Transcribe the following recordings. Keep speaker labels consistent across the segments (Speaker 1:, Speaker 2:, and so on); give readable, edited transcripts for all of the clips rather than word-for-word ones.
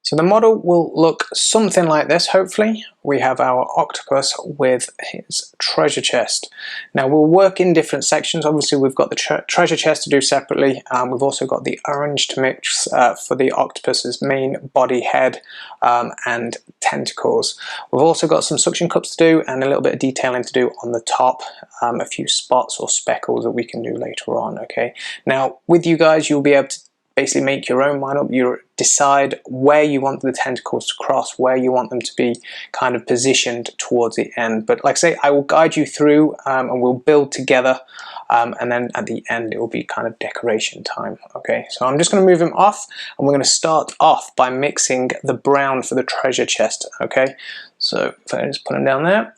Speaker 1: So the model will look something like this, hopefully. We have our octopus with his treasure chest. Now we'll work in different sections. Obviously we've got the treasure chest to do separately. We've also got the orange to mix for the octopus's main body, head and tentacles. We've also got some suction cups to do and a little bit of detailing to do on the top. A few spots or speckles that we can do later on, okay? Now with you guys, you'll be able to basically make your own mind up. You decide where you want the tentacles to cross, where you want them to be kind of positioned towards the end. But like I say, I will guide you through and we'll build together, and then at the end it will be kind of decoration time. Okay, so I'm just going to move them off and we're going to start off by mixing the brown for the treasure chest. Okay, so if I just put them down there.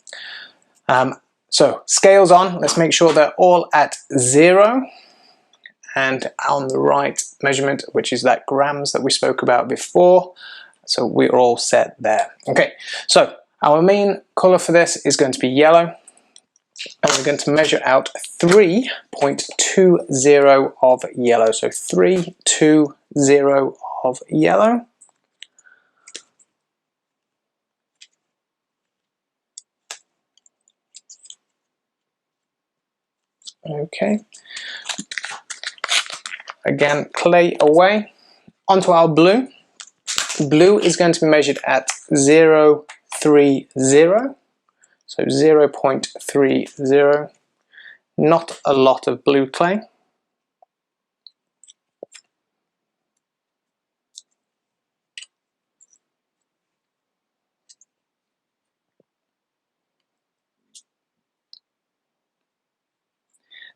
Speaker 1: So scales on, let's make sure they're all at 0. And on the right measurement, which is that grams that we spoke about before. So we're all set there. Okay, so our main color for this is going to be yellow. And we're going to measure out 3.20 of yellow. So 320 of yellow. Okay. Again, clay away. Onto our blue. Blue is going to be measured at 0.30, so 0.30. Not a lot of blue clay.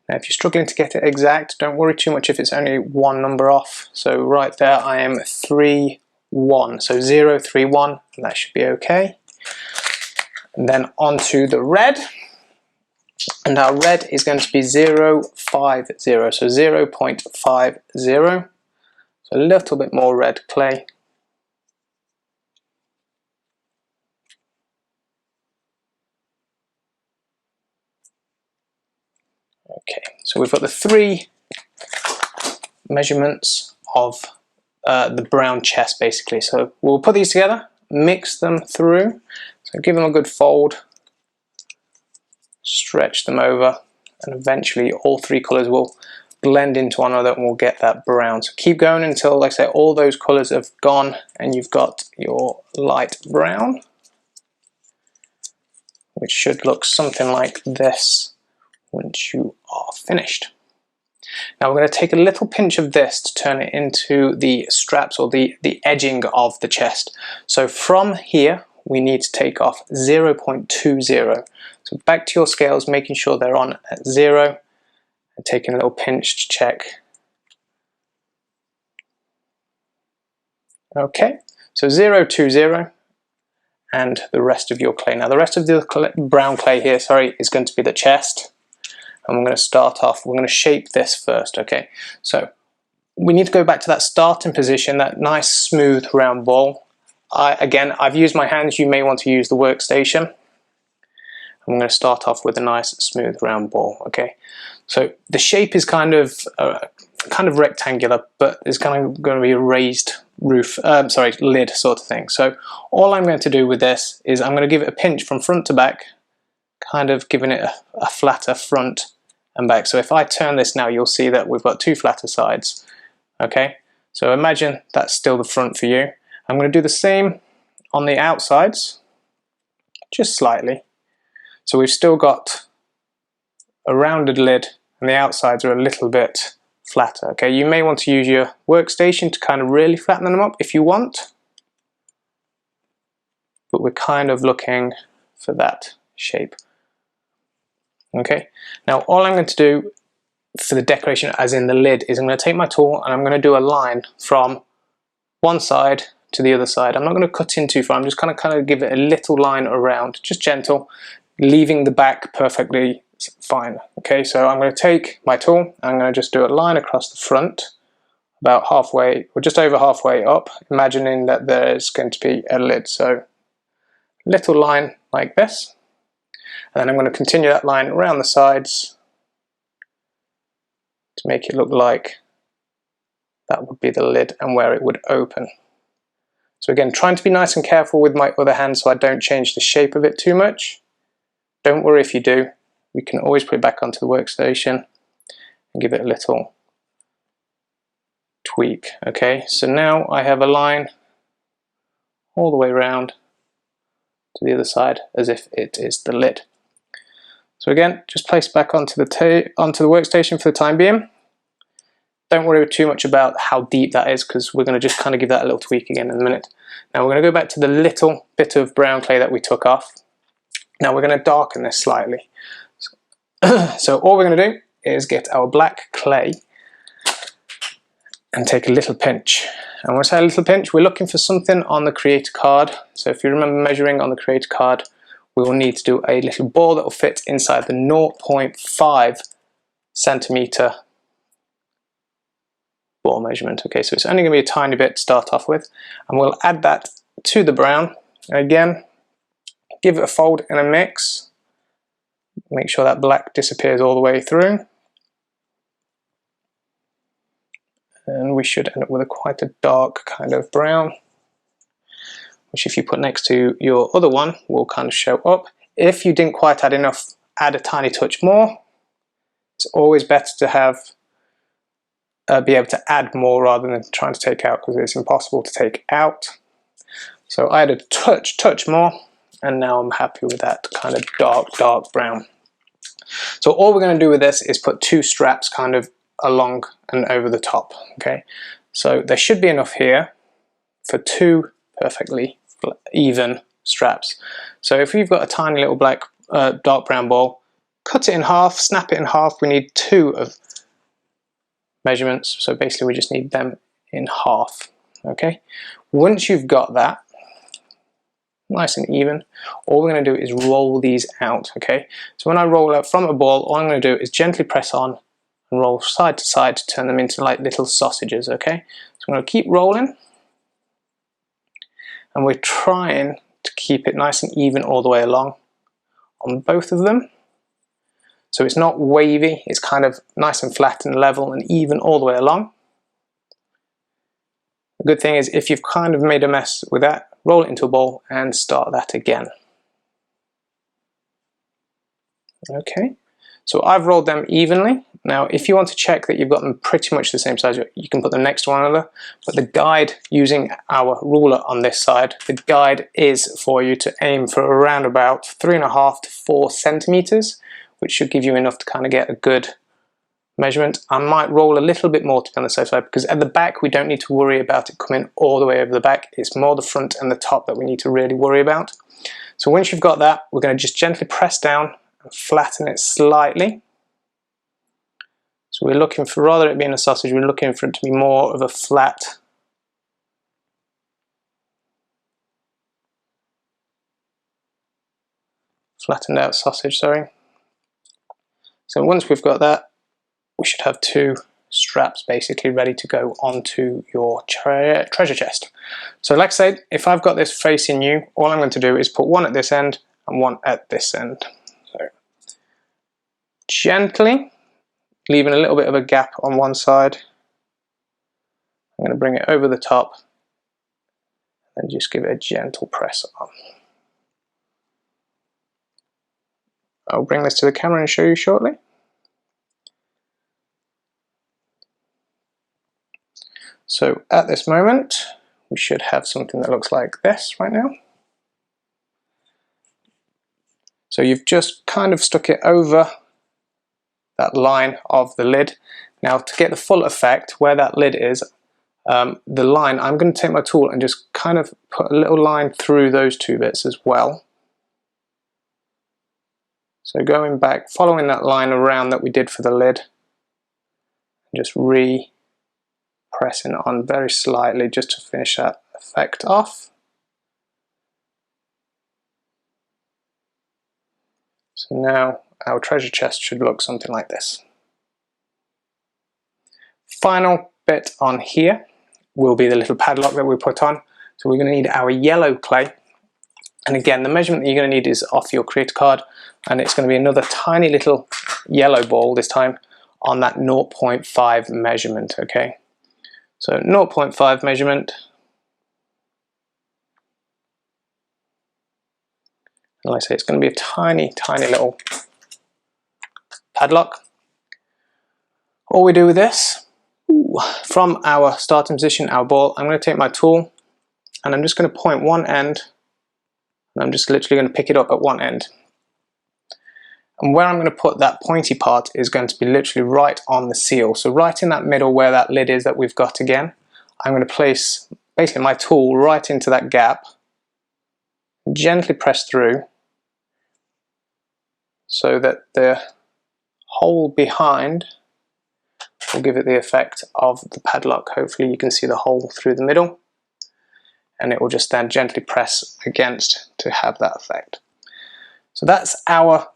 Speaker 1: Now if you're struggling to get it exact, don't worry too much if it's only one number off. So right there I am 3.1, so 0.31, and that should be okay. And then onto the red, and our red is going to be 0.50, so 0.50, so a little bit more red clay. Okay, so we've got the 3 measurements of the brown chest basically. So we'll put these together, mix them through, so give them a good fold, stretch them over, and eventually all 3 colours will blend into one another and we'll get that brown. So keep going until, like I say, all those colours have gone and you've got your light brown, which should look something like this once you are finished. Now we're going to take a little pinch of this to turn it into the straps or the edging of the chest. So from here we need to take off 0.20. So back to your scales, making sure they're on at 0 and taking a little pinch to check. Okay, so 0.20 and the rest of your clay. Now the rest of the brown clay here, sorry, is going to be the chest. And we're going to start off, we're going to shape this first, okay? So we need to go back to that starting position, that nice smooth round ball. Again, I've used my hands, you may want to use the workstation. I'm going to start off with a nice smooth round ball, okay? So the shape is kind of rectangular, but it's kind of going to be a raised roof, lid sort of thing. So all I'm going to do with this is I'm going to give it a pinch from front to back, kind of giving it a flatter front and back. So if I turn this now, you'll see that we've got 2 flatter sides. Okay, so imagine that's still the front for you. I'm going to do the same on the outsides, just slightly. So we've still got a rounded lid and the outsides are a little bit flatter. Okay, you may want to use your workstation to kind of really flatten them up if you want, but we're kind of looking for that shape. Okay, now all I'm going to do for the decoration, as in the lid, is I'm going to take my tool and I'm going to do a line from one side to the other side. I'm not going to cut in too far, I'm just kind of give it a little line around, just gentle, leaving the back perfectly fine. Okay, so I'm going to take my tool and I'm going to just do a line across the front, about halfway, or just over halfway up, imagining that there's going to be a lid. So little line like this. And then I'm going to continue that line around the sides to make it look like that would be the lid and where it would open. So again, trying to be nice and careful with my other hand so I don't change the shape of it too much. Don't worry if you do. We can always put it back onto the workstation and give it a little tweak. Okay, so now I have a line all the way around to the other side as if it is the lid. So again, just place back onto the workstation for the time being. Don't worry too much about how deep that is, because we're going to just kind of give that a little tweak again in a minute. Now we're going to go back to the little bit of brown clay that we took off. Now we're going to darken this slightly. So all we're going to do is get our black clay and take a little pinch. And when I say a little pinch, we're looking for something on the creator card. So if you remember measuring on the creator card, we will need to do a little ball that will fit inside the 0.5 centimeter ball measurement. Okay, so it's only going to be a tiny bit to start off with, and we'll add that to the brown. And again, give it a fold and a mix. Make sure that black disappears all the way through. And we should end up with quite a dark kind of brown, which if you put next to your other one will kind of show up. If you didn't quite add enough, add a tiny touch more. It's always better to have be able to add more rather than trying to take out, because it's impossible to take out. So I added a touch more, and now I'm happy with that kind of dark brown. So all we're going to do with this is put two straps kind of along and over the top. Okay, so there should be enough here for two perfectly even straps. So if you've got a tiny little black dark brown ball, cut it in half, snap it in half. We need two of measurements, so basically we just need them in half. Okay, once you've got that nice and even, all we're going to do is roll these out. Okay, so when I roll out from a ball, all I'm going to do is gently press on and roll side to side to turn them into like little sausages. Okay, so I'm going to keep rolling, and we're trying to keep it nice and even all the way along on both of them. So it's not wavy, it's kind of nice and flat and level and even all the way along. The good thing is, if you've kind of made a mess with that, roll it into a ball and start that again. Okay, so I've rolled them evenly. Now if you want to check that you've got them pretty much the same size, you can put them next to one another, but the guide, using our ruler on this side, the guide is for you to aim for around about 3.5 to 4 centimeters, which should give you enough to kind of get a good measurement. I might roll a little bit more to be on the safe side, because at the back we don't need to worry about it coming all the way over the back. It's more the front and the top that we need to really worry about. So once you've got that, we're going to just gently press down and flatten it slightly. So we're looking for, rather than it being a sausage, we're looking for it to be more of a flattened out sausage, sorry. So once we've got that, we should have two straps basically ready to go onto your treasure chest. So like I said, if I've got this facing you, all I'm going to do is put one at this end and one at this end. So gently, leaving a little bit of a gap on one side, I'm going to bring it over the top and just give it a gentle press on. I'll bring this to the camera and show you shortly. So at this moment, we should have something that looks like this right now. So you've just kind of stuck it over that line of the lid. Now to get the full effect, where that lid is, the line, I'm going to take my tool and just kind of put a little line through those two bits as well. So going back, following that line around that we did for the lid, just pressing on very slightly just to finish that effect off. So now our treasure chest should look something like this. Final bit on here will be the little padlock that we put on. So we're going to need our yellow clay, and again the measurement that you're going to need is off your creator card, and it's going to be another tiny little yellow ball this time on that 0.5 measurement. Okay, so 0.5 measurement, And like I say, it's going to be a tiny, tiny little padlock. All we do with this, from our starting position, our ball, I'm going to take my tool and I'm just going to point one end, and I'm just literally going to pick it up at one end. And where I'm going to put that pointy part is going to be literally right on the seal. So right in that middle where that lid is that we've got again, I'm going to place basically my tool right into that gap, gently press through so that the hole behind will give it the effect of the padlock. Hopefully you can see the hole through the middle, and it will just then gently press against to have that effect. So that's our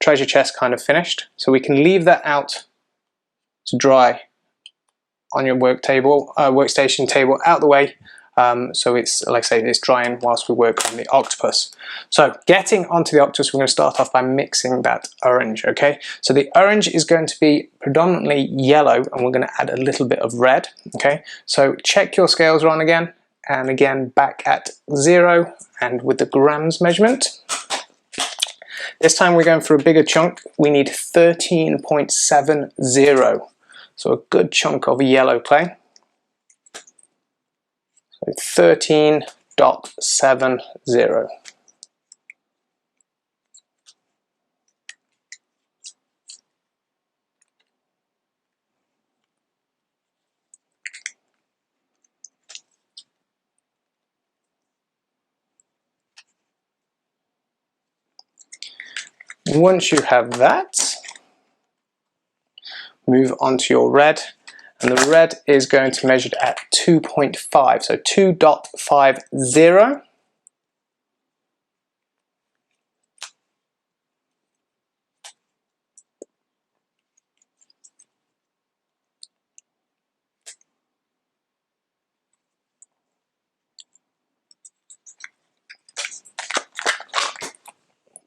Speaker 1: treasure chest kind of finished. So we can leave that out to dry on your workstation table out the way. So it's, like I say, it's drying whilst we work on the octopus. So getting onto the octopus, we're going to start off by mixing that orange, okay? So the orange is going to be predominantly yellow, and we're going to add a little bit of red, okay? So check your scales run again, and again back at 0 and with the grams measurement. This time we're going for a bigger chunk. We need 13.70. So a good chunk of yellow clay. So 13.70. Once you have that, move on to your red, and the red is going to measure at 2.5, so 2.50.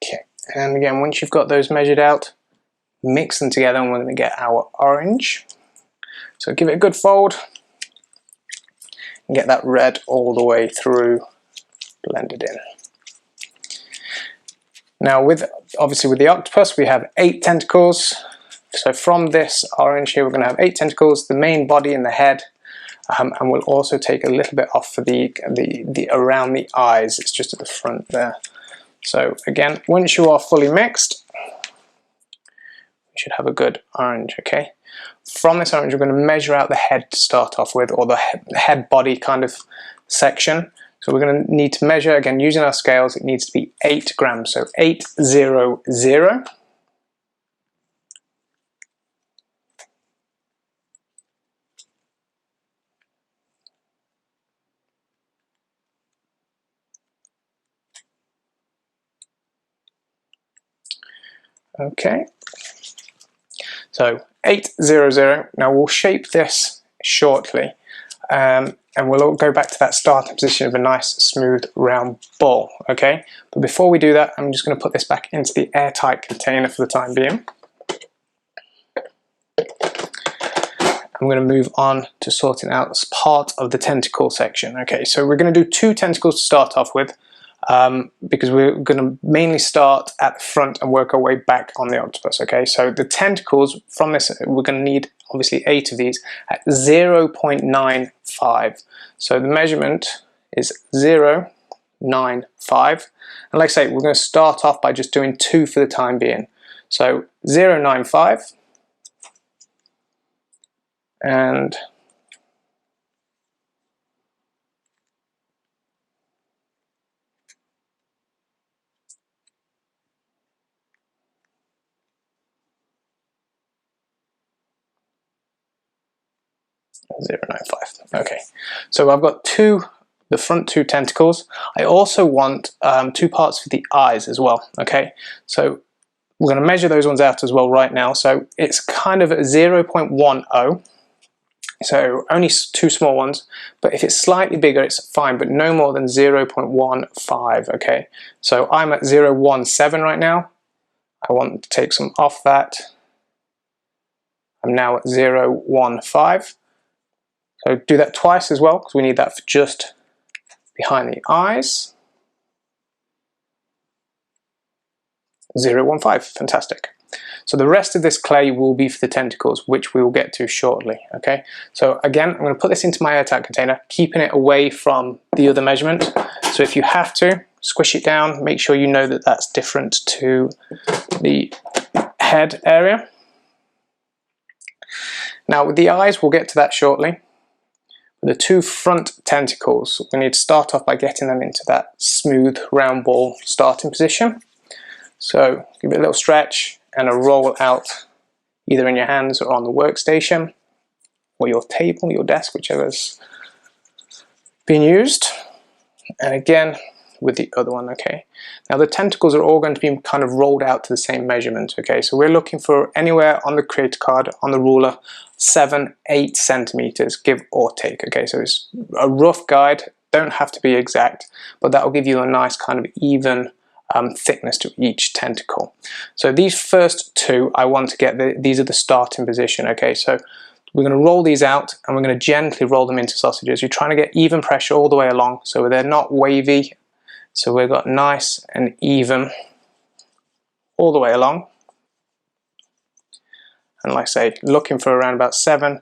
Speaker 1: Okay, and again, once you've got those measured out, mix them together and we're going to get our orange. So give it a good fold and get that red all the way through blended in. Now obviously with the octopus we have 8 tentacles. So from this orange here we're going to have 8 tentacles, the main body and the head, and we'll also take a little bit off for the around the eyes. It's just at the front there. So again, once you are fully mixed, you should have a good orange, okay? From this orange we're going to measure out the head to start off with, or the head body kind of section. So we're going to need to measure, again using our scales, it needs to be 8 grams, so 800. Okay, so 800. Now we'll shape this shortly, and we'll go back to that starting position of a nice smooth round ball, okay? But before we do that, I'm just going to put this back into the airtight container for the time being. I'm going to move on to sorting out part of the tentacle section. Okay, so we're going to do 2 tentacles to start off with, because we're going to mainly start at the front and work our way back on the octopus. Okay, so the tentacles from this, we're going to need obviously 8 of these at 0.95. So the measurement is 0.95, and like I say, we're going to start off by just doing 2 for the time being. So 0.95 and 0.95. Okay, so I've got the front 2 tentacles. I also want 2 parts for the eyes as well. Okay, so we're going to measure those ones out as well right now. So it's kind of 0.10. So only 2 small ones, but if it's slightly bigger it's fine, but no more than 0.15. Okay, so I'm at 0.17 right now. I want to take some off that. I'm now at 0.15. So do that twice as well, because we need that for just behind the eyes. 015, fantastic. So the rest of this clay will be for the tentacles, which we will get to shortly, okay? So again, I'm going to put this into my airtight container, keeping it away from the other measurement. So if you have to, squish it down, make sure you know that that's different to the head area. Now with the eyes, we'll get to that shortly. The two front tentacles, we need to start off by getting them into that smooth round ball starting position. So give it a little stretch and a roll out, either in your hands or on the workstation or your table, your desk, whichever's being used. And again with the other one, okay? Now the tentacles are all going to be kind of rolled out to the same measurement, okay? So we're looking for anywhere on the creator card, on the ruler, 7-8 centimeters, give or take, okay? So it's a rough guide, don't have to be exact, but that will give you a nice kind of even thickness to each tentacle. So these first two, I want to get, these are the starting position, okay? So we're going to roll these out and we're going to gently roll them into sausages. You're trying to get even pressure all the way along so they're not wavy. So we've got nice and even all the way along. And like I say, looking for around about 7-8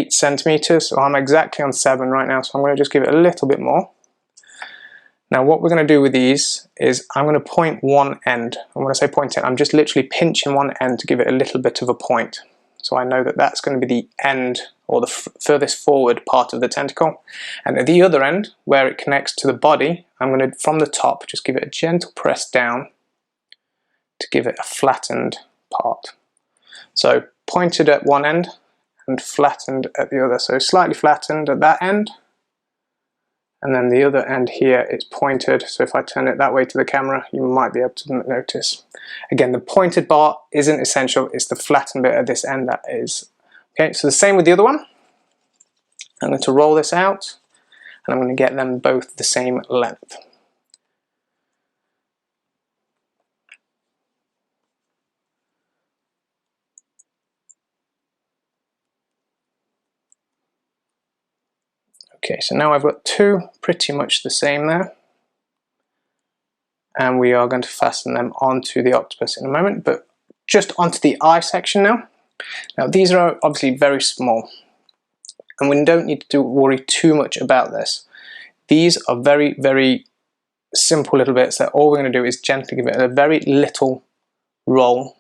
Speaker 1: centimeters. So I'm exactly on 7 right now, so I'm going to just give it a little bit more. Now what we're going to do with these is I'm going to point one end. And when I say point it, I'm just literally pinching one end to give it a little bit of a point. So I know that that's going to be the end or the furthest forward part of the tentacle. And at the other end, where it connects to the body, I'm going to, from the top, just give it a gentle press down to give it a flattened part. So pointed at one end and flattened at the other. So slightly flattened at that end. And then the other end here is pointed, so if I turn it that way to the camera, you might be able to notice. Again, the pointed part isn't essential, it's the flattened bit at this end that is. Okay, so the same with the other one. I'm going to roll this out, and I'm going to get them both the same length. Okay, so now I've got two pretty much the same there. And we are going to fasten them onto the octopus in a moment, but just onto the eye section now. Now these are obviously very small, and we don't need to worry too much about this. These are very, very simple little bits that all we're going to do is gently give it a very little roll,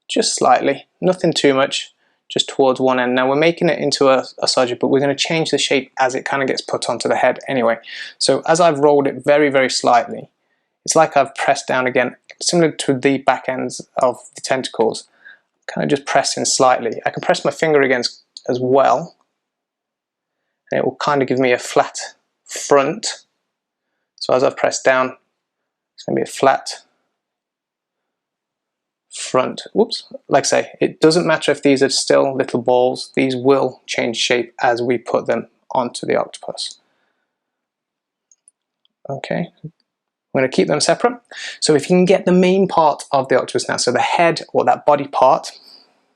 Speaker 1: just slightly, nothing too much, just towards one end. Now we're making it into a sausage, but we're going to change the shape as it kind of gets put onto the head anyway. So as I've rolled it very, very slightly, it's like I've pressed down again, similar to the back ends of the tentacles, kind of just pressing slightly. I can press my finger against as well, and it will kind of give me a flat front. So as I've pressed down, it's going to be a flat front. Whoops, like I say, it doesn't matter if these are still little balls, these will change shape as we put them onto the octopus. Okay, I'm going to keep them separate. So if you can get the main part of the octopus now, so the head or that body part,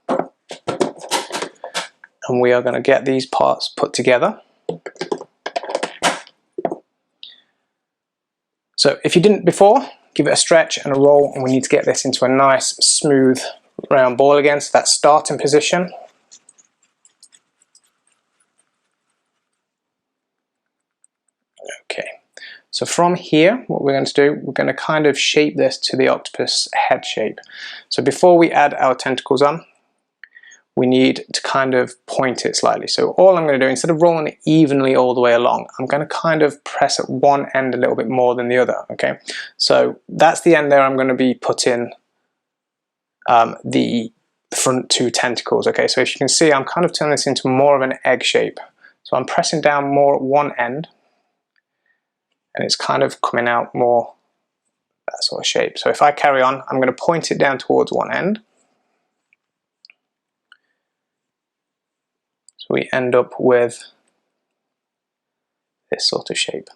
Speaker 1: and we are going to get these parts put together. So if you didn't before, give it a stretch and a roll, and we need to get this into a nice smooth round ball again, so that starting position. Okay, so from here what we're going to do, we're going to kind of shape this to the octopus head shape. So before we add our tentacles on, we need to kind of point it slightly. So all I'm going to do, instead of rolling it evenly all the way along, I'm going to kind of press at one end a little bit more than the other, okay? So that's the end there I'm going to be putting the front two tentacles, okay? So if you can see, I'm kind of turning this into more of an egg shape. So I'm pressing down more at one end, and it's kind of coming out more that sort of shape. So if I carry on, I'm going to point it down towards one end. So we end up with this sort of shape.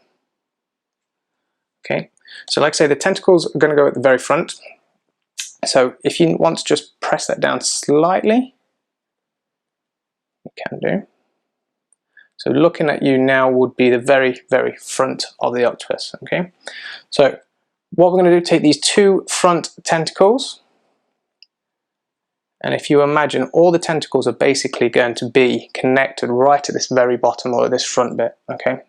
Speaker 1: Okay, so like I say, the tentacles are going to go at the very front. So if you want to just press that down slightly, you can do. So looking at you now would be the very, very front of the octopus. Okay, so What we're going to do, take these two front tentacles, and if you imagine, all the tentacles are basically going to be connected right at this very bottom, or at this front bit, okay?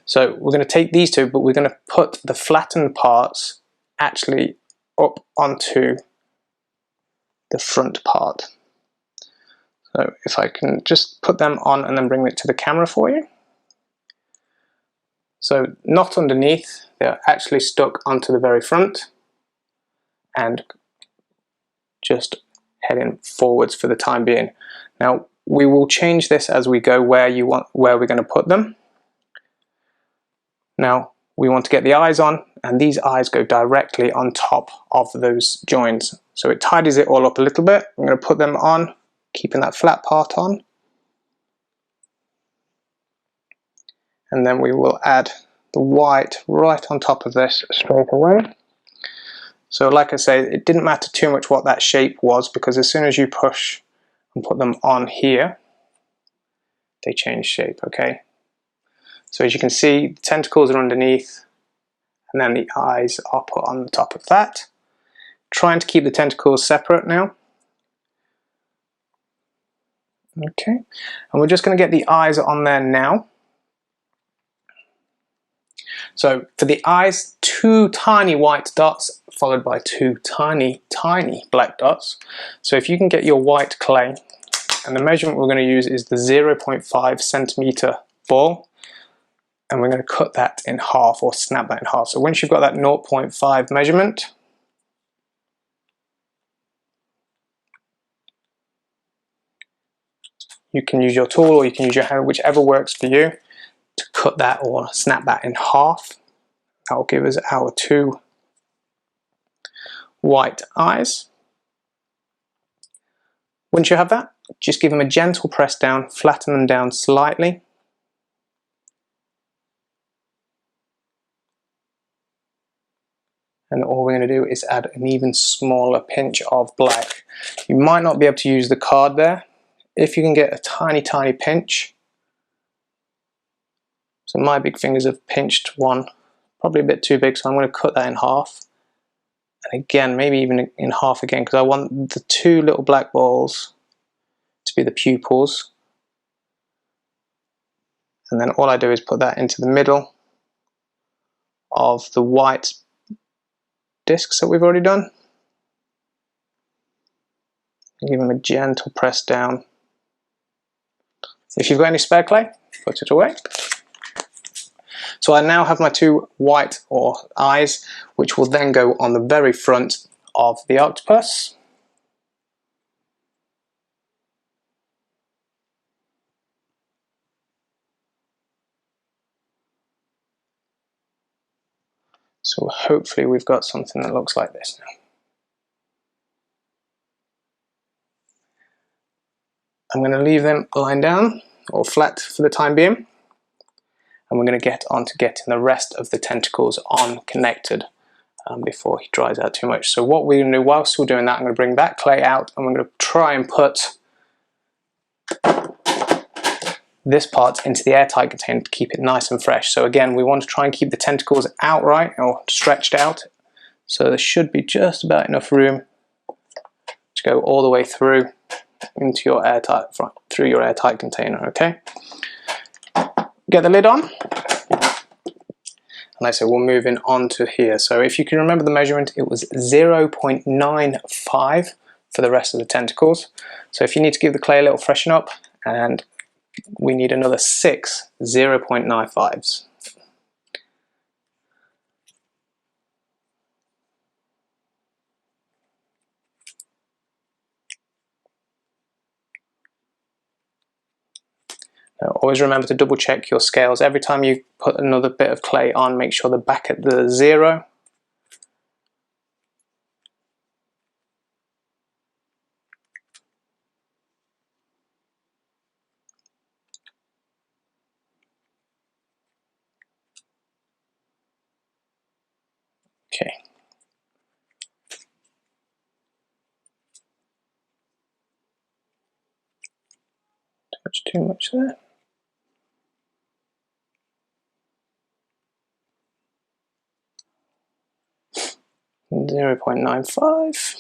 Speaker 1: So we're going to take these two, but we're going to put the flattened parts actually up onto the front part. So if I can just put them on and then bring it to the camera for you. So not underneath, they're actually stuck onto the very front and just heading forwards for the time being. Now we will change this as we go where we're going to put them. Now we want to get the eyes on, and these eyes go directly on top of those joins. So it tidies it all up a little bit. I'm going to put them on, keeping that flat part on. And then we will add the white right on top of this straight away. So like I say, it didn't matter too much what that shape was, because as soon as you push and put them on here, they change shape, okay? So as you can see, the tentacles are underneath, and then the eyes are put on the top of that. Trying to keep the tentacles separate now. Okay, and we're just going to get the eyes on there now. So for the eyes, two tiny white dots followed by two tiny black dots. So if you can get your white clay, and the measurement we're going to use is the 0.5 centimeter ball, and we're going to cut that in half, or snap that in half. So once you've got that 0.5 measurement, you can use your tool or you can use your hand, whichever works for you, to cut that or snap that in half. That will give us our two white eyes. Once you have that, just give them a gentle press down, flatten them down slightly. And all we're going to do is add an even smaller pinch of black. You might not be able to use the card there. If you can get a tiny pinch. So my big fingers have pinched one, probably a bit too big, so I'm going to cut that in half. And again, maybe even in half again, because I want the two little black balls to be the pupils. And then all I do is put that into the middle of the white discs that we've already done. Give them a gentle press down. If you've got any spare clay, put it away. So I now have my two white eyes, which will then go on the very front of the octopus. So hopefully we've got something that looks like this now. I'm going to leave them lying down or flat for the time being, and we're going to get on to getting the rest of the tentacles on connected before he dries out too much. So what we're going to do whilst we're doing that, I'm going to bring that clay out and we're going to try and put this part into the airtight container to keep it nice and fresh. So again, we want to try and keep the tentacles outright or stretched out, so there should be just about enough room to go all the way through into your airtight container. Okay, get the lid on, and like I said, we're moving on to here. So if you can remember the measurement, it was 0.95 for the rest of the tentacles. So if you need to give the clay a little freshen up, and we need another 6 0.95s. Now, always remember to double check your scales. Every time you put another bit of clay on, make sure they're back at the 0. Okay. Touch too much there. 0.95.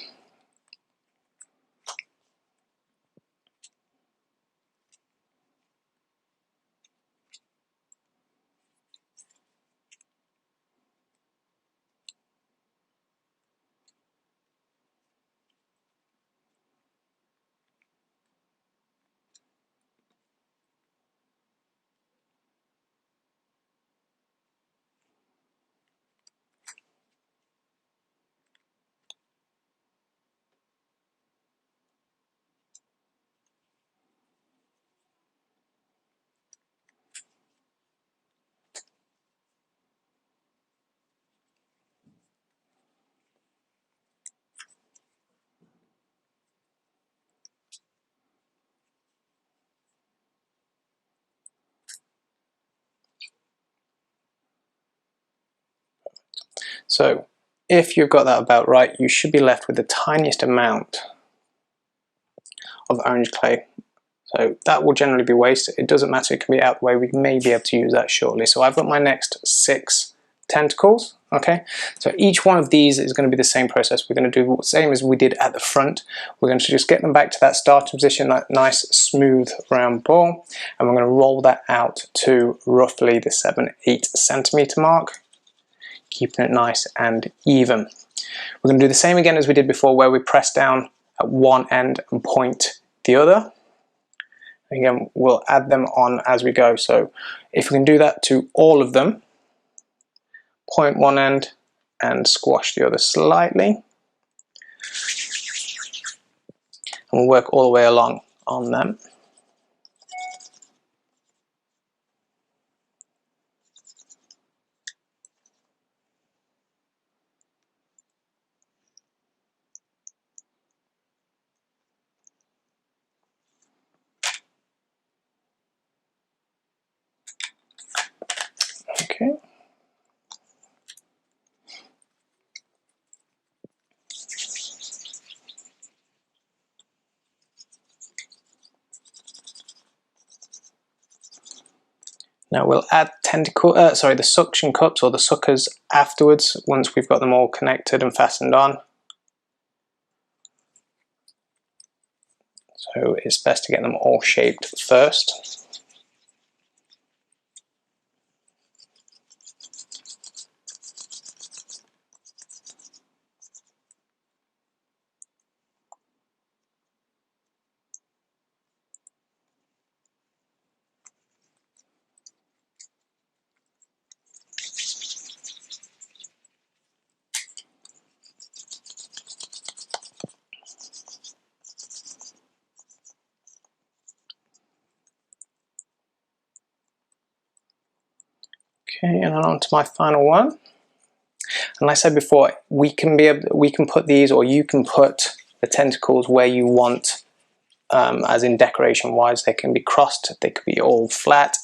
Speaker 1: So if you've got that about right, you should be left with the tiniest amount of orange clay. So that will generally be wasted. It doesn't matter, it can be out of the way. We may be able to use that shortly. So I've got my next 6 tentacles. Okay, so each one of these is going to be the same process. We're going to do the same as we did at the front. We're going to just get them back to that starting position, that nice smooth round ball, and we're going to roll that out to roughly the 7-8 centimeter mark, keeping it nice and even. We're going to do the same again as we did before, where we press down at one end and point the other. Again, we'll add them on as we go. So if we can do that to all of them, point one end and squash the other slightly, and we'll work all the way along on them. Okay. Now we'll add the suction cups or the suckers afterwards, once we've got them all connected and fastened on. So it's best to get them all shaped first. Okay, and then on to my final one. And like I said before, we can put these, or you can put the tentacles where you want, as in decoration wise. They can be crossed, they could be all flat.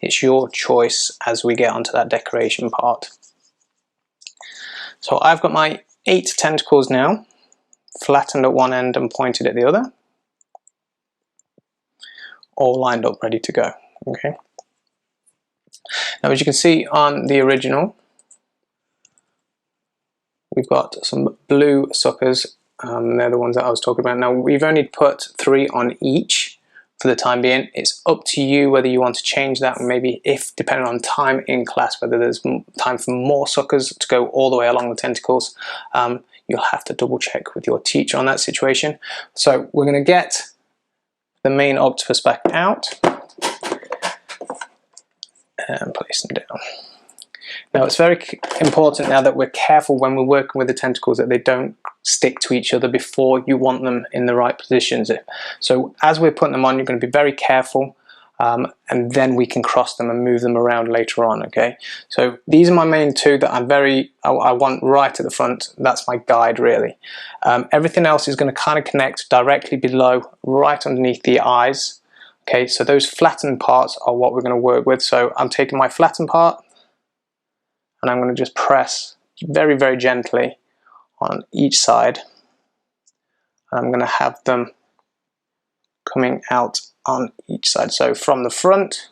Speaker 1: It's your choice as we get onto that decoration part. So I've got my 8 tentacles now, flattened at one end and pointed at the other, all lined up, ready to go. Okay. Now, as you can see on the original, we've got some blue suckers. They're the ones that I was talking about. Now, we've only put 3 on each for the time being. It's up to you whether you want to change that, and maybe, if depending on time in class, whether there's time for more suckers to go all the way along the tentacles. You'll have to double check with your teacher on that situation. So we're going to get the main octopus back out and place them down. Now, it's very important now that we're careful when we're working with the tentacles that they don't stick to each other before you want them in the right positions. So as we're putting them on, you're going to be very careful, and then we can cross them and move them around later on. Okay, so these are my main 2 that I want right at the front. That's my guide, really. Everything else is going to kind of connect directly below, right underneath the eyes. Okay, so those flattened parts are what we're going to work with. So I'm taking my flattened part, and I'm going to just press very, very gently on each side. And I'm going to have them coming out on each side. So from the front,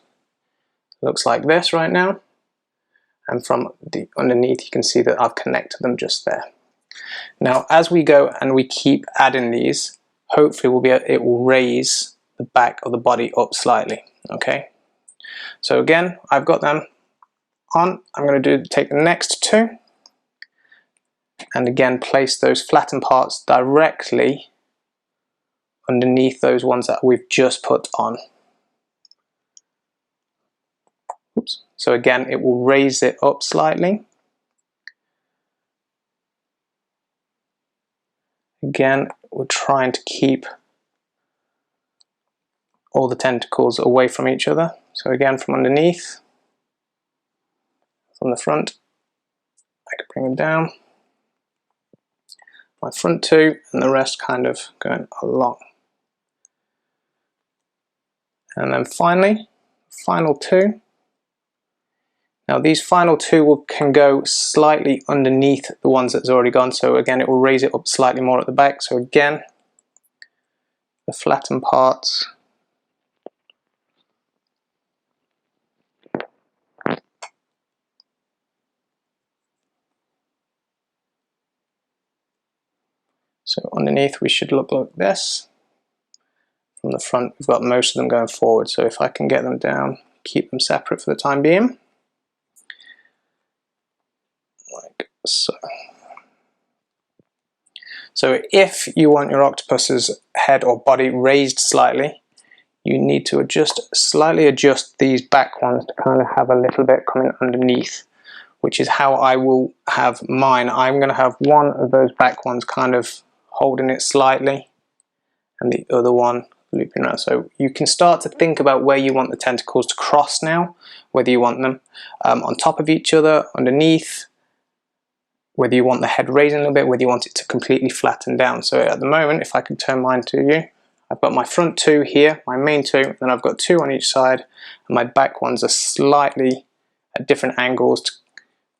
Speaker 1: it looks like this right now. And from the underneath, you can see that I've connected them just there. Now as we go and we keep adding these, hopefully it will raise the back of the body up slightly. Okay, so again, I've got them on. I'm going to take the next two and again place those flattened parts directly underneath those ones that we've just put on. Oops. So again, it will raise it up slightly. Again, we're trying to keep all the tentacles away from each other. So again, from underneath, from the front, I can bring them down. My front two and the rest kind of going along. And then finally, final two. Now these final two can go slightly underneath the ones that's already gone, so again it will raise it up slightly more at the back. So again, the flattened parts. So underneath we should look like this. From the front we've got most of them going forward, so if I can get them down, keep them separate for the time being. Like so. So if you want your octopus's head or body raised slightly, you need to slightly adjust these back ones to kind of have a little bit coming underneath, which is how I will have mine. I'm going to have one of those back ones kind of holding it slightly and the other one looping around. So you can start to think about where you want the tentacles to cross now, whether you want them on top of each other, underneath, whether you want the head raising a little bit, whether you want it to completely flatten down. So at the moment, if I can turn mine to you, I've got my front two here, my main two, and then I've got two on each side, and my back ones are slightly at different angles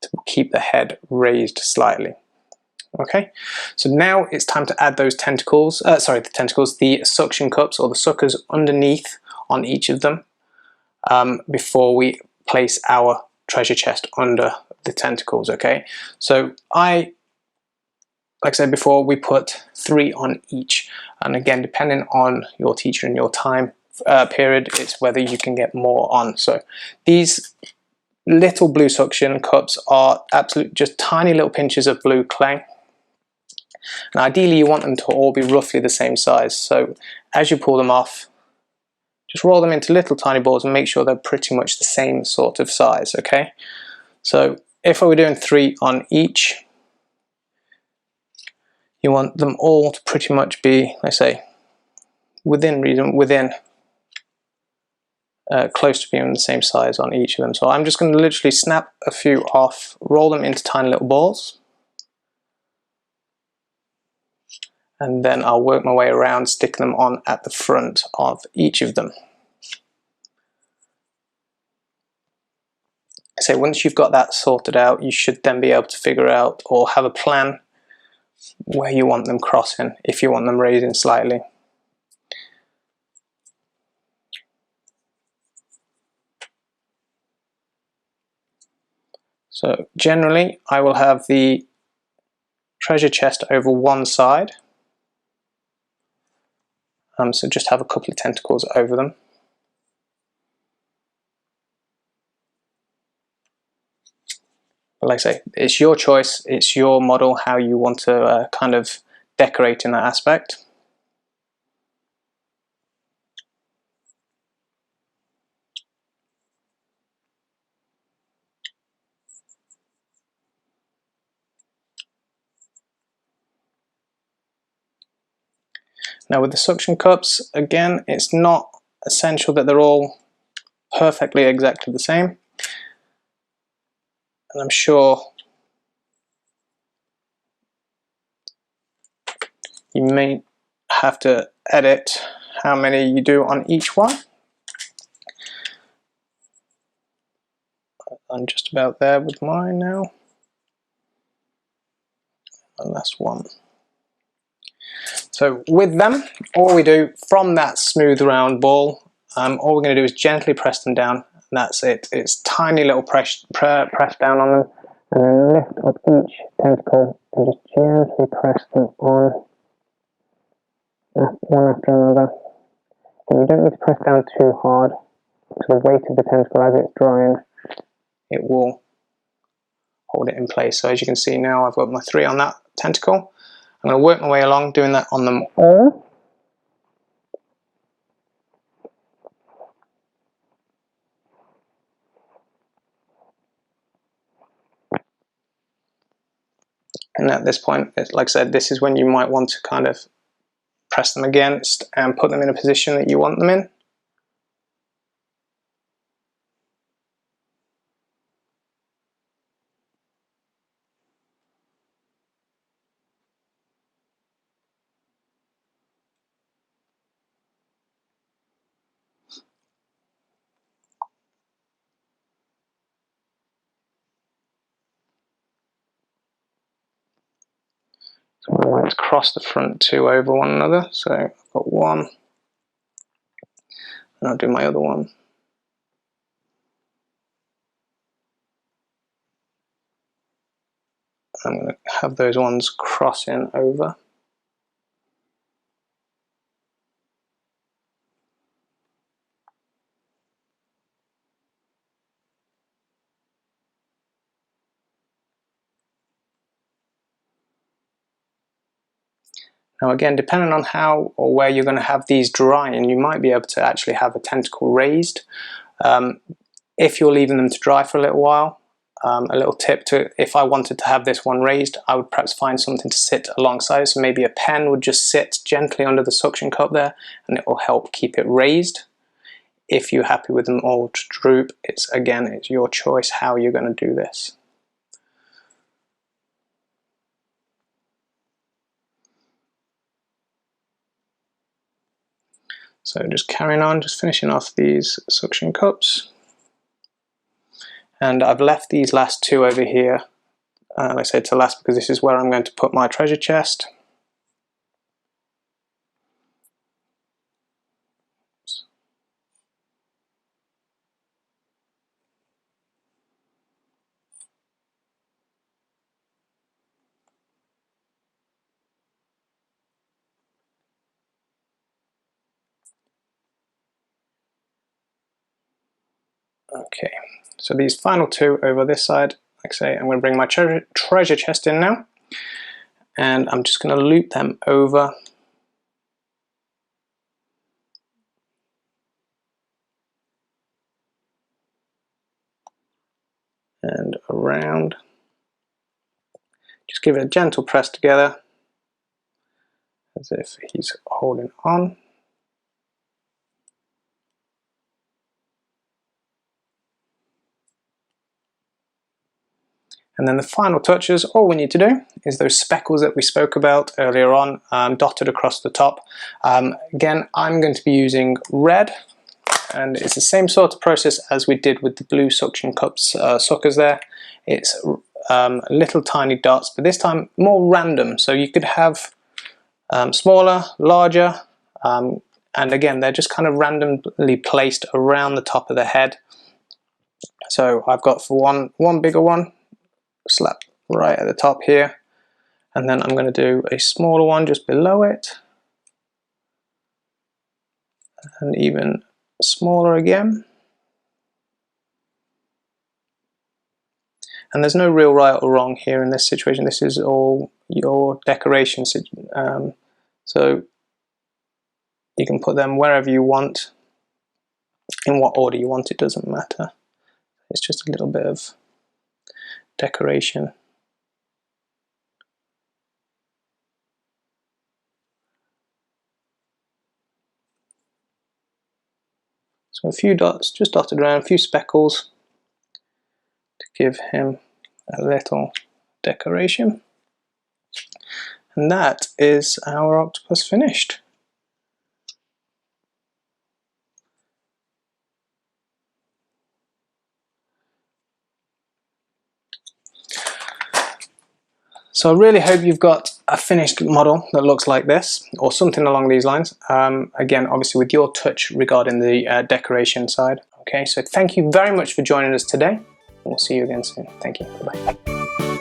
Speaker 1: to keep the head raised slightly. Okay, so now it's time to add those tentacles, the suction cups or the suckers underneath on each of them before we place our treasure chest under the tentacles. Okay, so like I said before, we put 3 on each, and again, depending on your teacher and your time period, it's whether you can get more on. So these little blue suction cups are absolute just tiny little pinches of blue clay, and ideally you want them to all be roughly the same size. So as you pull them off, just roll them into little tiny balls and make sure they're pretty much the same sort of size. Okay, so if I were doing 3 on each, you want them all to pretty much be, let's say, within reason, close to being the same size on each of them. So I'm just going to literally snap a few off, roll them into tiny little balls, and then I'll work my way around, stick them on at the front of each of them. So once you've got that sorted out, you should then be able to figure out or have a plan where you want them crossing, if you want them raising slightly. So generally I will have the treasure chest over one side, so just have a couple of tentacles over them. But like I say, it's your choice, it's your model, how you want to kind of decorate in that aspect. Now with the suction cups, again, it's not essential that they're all perfectly exactly the same. And I'm sure you may have to edit how many you do on each one. I'm just about there with mine now. And last one. So with them, all we do from that smooth round ball, all we're going to do is gently press them down, and that's it. It's tiny little press down on them, and then lift up each tentacle and just gently press them on, one after another. And you don't need to press down too hard, so the weight of the tentacle as it's drying, it will hold it in place. So as you can see now, I've got my 3 on that tentacle. I'm going to work my way along, doing that on them all. And at this point, like I said, this is when you might want to kind of press them against and put them in a position that you want them in. So I want to cross the front 2 over one another. So I've got 1, and I'll do my other one. I'm going to have those ones crossing over. Now again, depending on how or where you're going to have these drying, you might be able to actually have a tentacle raised. If you're leaving them to dry for a little while, a little tip to, if I wanted to have this one raised, I would perhaps find something to sit alongside it. So maybe a pen would just sit gently under the suction cup there, and it will help keep it raised. If you're happy with them all to droop, it's your choice how you're going to do this. So just carrying on, just finishing off these suction cups. And I've left these last 2 over here, like I said, to last, because this is where I'm going to put my treasure chest. Okay, so these final 2 over this side, like I say, I'm going to bring my treasure chest in now, and I'm just going to loop them over and around. Just give it a gentle press together, as if he's holding on. And then the final touches, all we need to do is those speckles that we spoke about earlier on, dotted across the top. Again, I'm going to be using red, and it's the same sort of process as we did with the blue suction cups suckers there. It's little tiny dots, but this time more random. So you could have smaller, larger, and again, they're just kind of randomly placed around the top of the head. So I've got for one bigger one, slap right at the top here, and then I'm going to do a smaller one just below it, and even smaller again. And there's no real right or wrong here in this situation. This is all your decoration, so you can put them wherever you want, in what order you want, it doesn't matter. It's just a little bit of decoration. So a few dots just dotted around, a few speckles to give him a little decoration. And that is our octopus finished. So I really hope you've got a finished model that looks like this, or something along these lines. Again, obviously with your touch regarding the decoration side. Okay, so thank you very much for joining us today. We'll see you again soon. Thank you. Bye-bye.